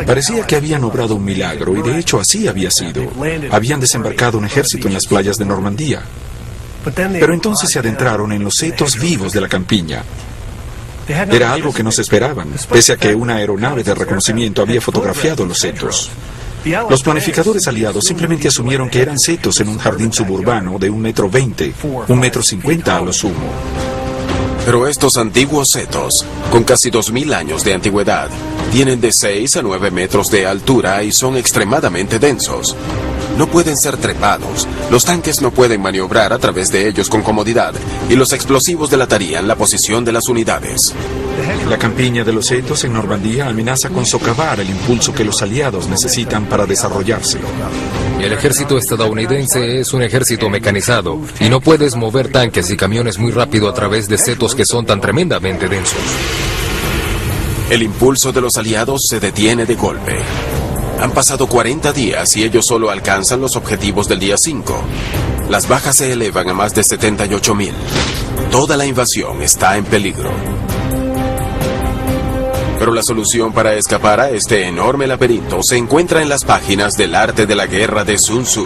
Parecía que habían obrado un milagro, y de hecho así había sido. Habían desembarcado un ejército en las playas de Normandía. Pero entonces se adentraron en los setos vivos de la campiña. Era algo que no se esperaban, pese a que una aeronave de reconocimiento había fotografiado los setos. Los planificadores aliados simplemente asumieron que eran setos en un jardín suburbano de 1,20 m, 1,50 m a lo sumo. Pero estos antiguos setos, con casi 2000 años de antigüedad, tienen de 6 a 9 metros de altura y son extremadamente densos. No pueden ser trepados, los tanques no pueden maniobrar a través de ellos con comodidad, y los explosivos delatarían la posición de las unidades. La campiña de los setos en Normandía amenaza con socavar el impulso que los aliados necesitan para desarrollarse. El ejército estadounidense es un ejército mecanizado, y no puedes mover tanques y camiones muy rápido a través de setos que son tan tremendamente densos. El impulso de los aliados se detiene de golpe. Han pasado 40 días y ellos solo alcanzan los objetivos del día 5. Las bajas se elevan a más de 78,000. Toda la invasión está en peligro. Pero la solución para escapar a este enorme laberinto se encuentra en las páginas del arte de la guerra de Sun Tzu.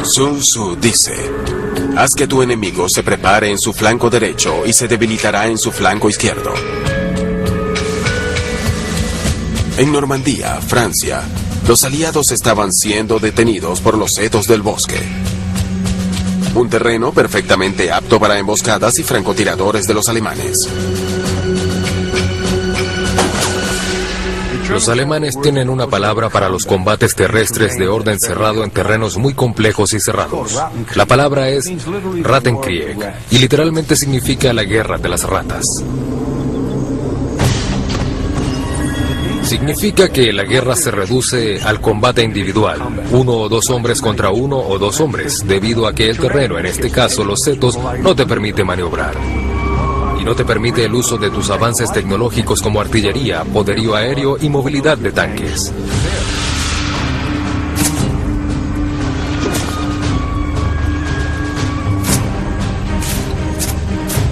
Sun Tzu dice: haz que tu enemigo se prepare en su flanco derecho y se debilitará en su flanco izquierdo. En Normandía, Francia, los aliados estaban siendo detenidos por los setos del bosque. Un terreno perfectamente apto para emboscadas y francotiradores de los alemanes. Los alemanes tienen una palabra para los combates terrestres de orden cerrado en terrenos muy complejos y cerrados. La palabra es Rattenkrieg, y literalmente significa la guerra de las ratas. Significa que la guerra se reduce al combate individual, 1 o 2 hombres contra 1 o 2 hombres, debido a que el terreno, en este caso los setos, no te permite maniobrar. Y no te permite el uso de tus avances tecnológicos como artillería, poderío aéreo y movilidad de tanques.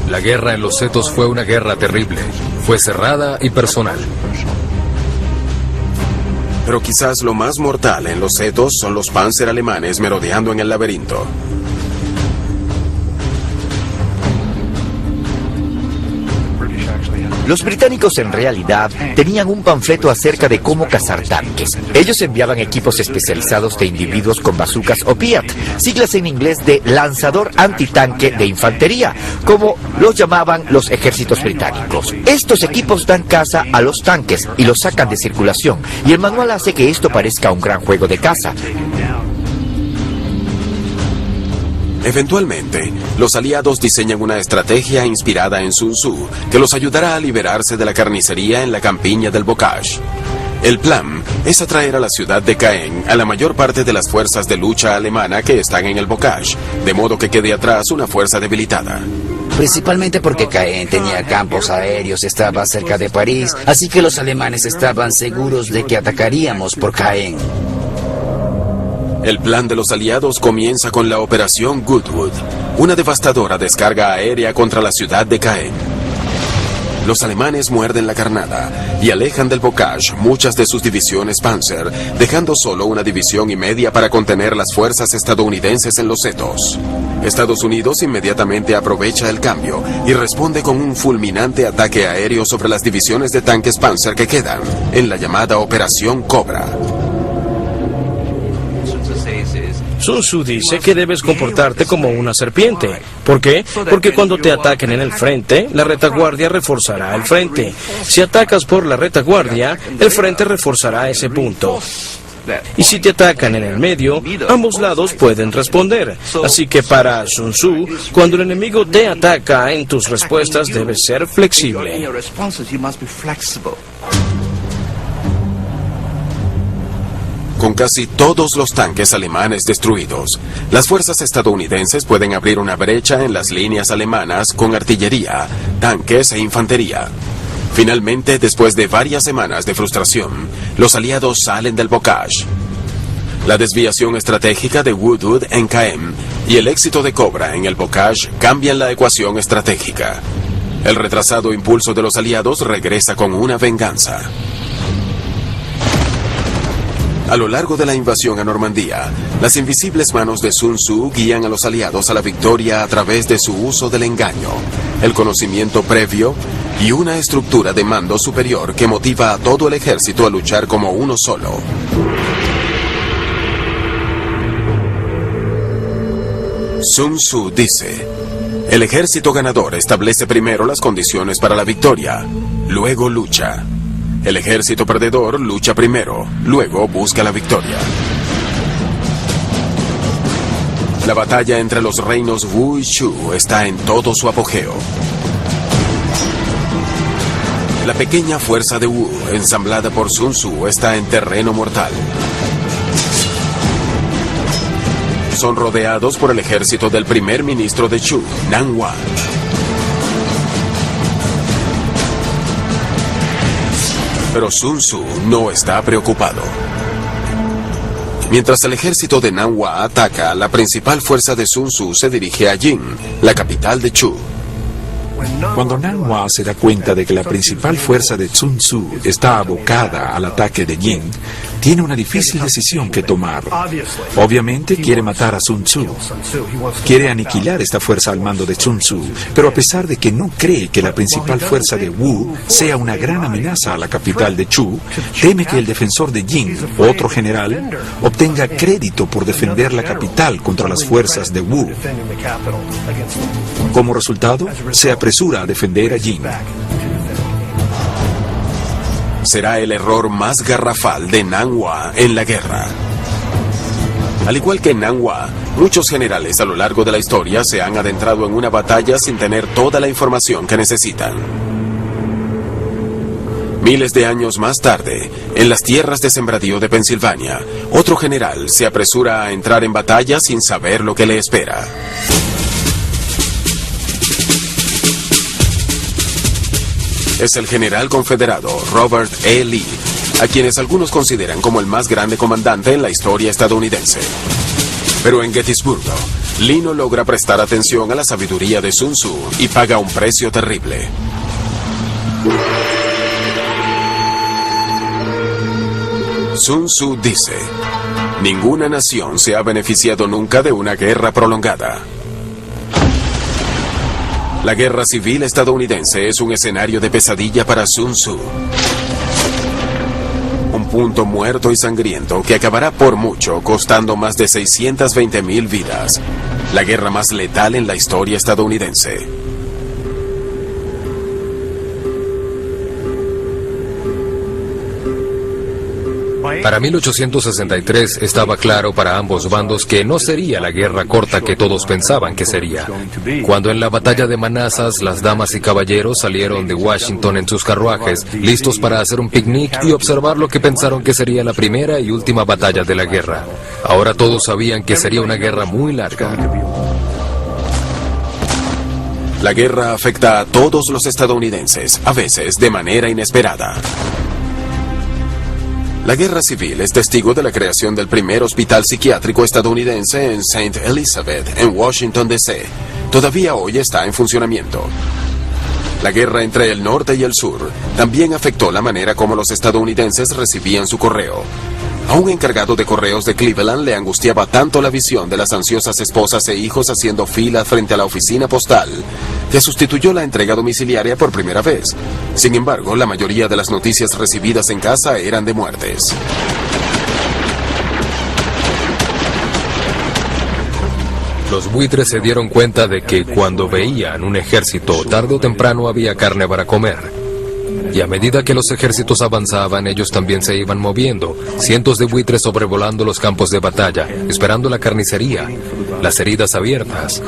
La guerra en los setos fue una guerra terrible. Fue cerrada y personal. Pero quizás lo más mortal en los setos son los Panzer alemanes merodeando en el laberinto. Los británicos en realidad tenían un panfleto acerca de cómo cazar tanques. Ellos enviaban equipos especializados de individuos con bazucas o Piat, siglas en inglés de lanzador antitanque de infantería, como los llamaban los ejércitos británicos. Estos equipos dan caza a los tanques y los sacan de circulación, y el manual hace que esto parezca un gran juego de caza. Eventualmente, los aliados diseñan una estrategia inspirada en Sun Tzu que los ayudará a liberarse de la carnicería en la campiña del Bocage. El plan es atraer a la ciudad de Caen a la mayor parte de las fuerzas de lucha alemana que están en el Bocage, de modo que quede atrás una fuerza debilitada. Principalmente porque Caen tenía campos aéreos, estaba cerca de París, así que los alemanes estaban seguros de que atacaríamos por Caen. El plan de los aliados comienza con la Operación Goodwood, una devastadora descarga aérea contra la ciudad de Caen. Los alemanes muerden la carnada y alejan del Bocage muchas de sus divisiones Panzer, dejando solo 1,5 divisiones para contener las fuerzas estadounidenses en los setos. Estados Unidos inmediatamente aprovecha el cambio y responde con un fulminante ataque aéreo sobre las divisiones de tanques Panzer que quedan, en la llamada Operación Cobra. Sun Tzu dice que debes comportarte como una serpiente. ¿Por qué? Porque cuando te ataquen en el frente, la retaguardia reforzará el frente. Si atacas por la retaguardia, el frente reforzará ese punto. Y si te atacan en el medio, ambos lados pueden responder. Así que para Sun Tzu, cuando el enemigo te ataca, en tus respuestas debes ser flexible. Con casi todos los tanques alemanes destruidos, las fuerzas estadounidenses pueden abrir una brecha en las líneas alemanas con artillería, tanques e infantería. Finalmente, después de varias semanas de frustración, los aliados salen del Bocage. La desviación estratégica de Woodwood en Caen y el éxito de Cobra en el Bocage cambian la ecuación estratégica. El retrasado impulso de los aliados regresa con una venganza. A lo largo de la invasión a Normandía, las invisibles manos de Sun Tzu guían a los aliados a la victoria a través de su uso del engaño, el conocimiento previo y una estructura de mando superior que motiva a todo el ejército a luchar como uno solo. Sun Tzu dice: el ejército ganador establece primero las condiciones para la victoria, luego lucha. El ejército perdedor lucha primero, luego busca la victoria. La batalla entre los reinos Wu y Shu está en todo su apogeo. La pequeña fuerza de Wu, ensamblada por Sun Tzu, está en terreno mortal. Son rodeados por el ejército del primer ministro de Shu, Nanhua. Pero Sun Tzu no está preocupado. Mientras el ejército de Nanhua ataca, la principal fuerza de Sun Tzu se dirige a Jin, la capital de Shu. Cuando Nanhua se da cuenta de que la principal fuerza de Sun Tzu está abocada al ataque de Jin, tiene una difícil decisión que tomar. Obviamente quiere matar a Sun Tzu. Quiere aniquilar esta fuerza al mando de Sun Tzu, pero a pesar de que no cree que la principal fuerza de Wu sea una gran amenaza a la capital de Shu, teme que el defensor de Jin, otro general, obtenga crédito por defender la capital contra las fuerzas de Wu. Como resultado, se apresura a defender a Jin. Será el error más garrafal de Nanhua en la guerra. Al igual que Nanhua, muchos generales a lo largo de la historia se han adentrado en una batalla sin tener toda la información que necesitan. Miles de años más tarde, en las tierras de sembradío de Pensilvania, otro general se apresura a entrar en batalla sin saber lo que le espera. Es el general confederado Robert E. Lee, a quienes algunos consideran como el más grande comandante en la historia estadounidense. Pero en Gettysburgo, Lee no logra prestar atención a la sabiduría de Sun Tzu y paga un precio terrible. Sun Tzu dice: ninguna nación se ha beneficiado nunca de una guerra prolongada. La guerra civil estadounidense es un escenario de pesadilla para Sun Tzu. Un punto muerto y sangriento que acabará por mucho costando más de 620,000 vidas. La guerra más letal en la historia estadounidense. Para 1863 estaba claro para ambos bandos que no sería la guerra corta que todos pensaban que sería. Cuando en la batalla de Manassas las damas y caballeros salieron de Washington en sus carruajes, listos para hacer un picnic y observar lo que pensaron que sería la primera y última batalla de la guerra. Ahora todos sabían que sería una guerra muy larga. La guerra afecta a todos los estadounidenses, a veces de manera inesperada. La guerra civil es testigo de la creación del primer hospital psiquiátrico estadounidense en St. Elizabeth, en Washington, D.C. Todavía hoy está en funcionamiento. La guerra entre el norte y el sur también afectó la manera como los estadounidenses recibían su correo. A un encargado de correos de Cleveland le angustiaba tanto la visión de las ansiosas esposas e hijos haciendo fila frente a la oficina postal, que sustituyó la entrega domiciliaria por primera vez. Sin embargo, la mayoría de las noticias recibidas en casa eran de muertes. Los buitres se dieron cuenta de que cuando veían un ejército, tarde o temprano había carne para comer. Y a medida que los ejércitos avanzaban, ellos también se iban moviendo, cientos de buitres sobrevolando los campos de batalla, esperando la carnicería, las heridas abiertas,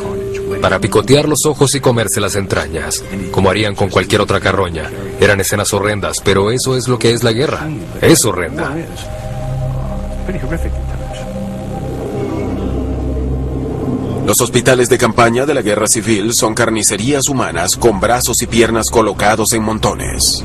para picotear los ojos y comerse las entrañas, como harían con cualquier otra carroña. Eran escenas horrendas, pero eso es lo que es la guerra. Es horrenda. Los hospitales de campaña de la guerra civil son carnicerías humanas con brazos y piernas colocados en montones.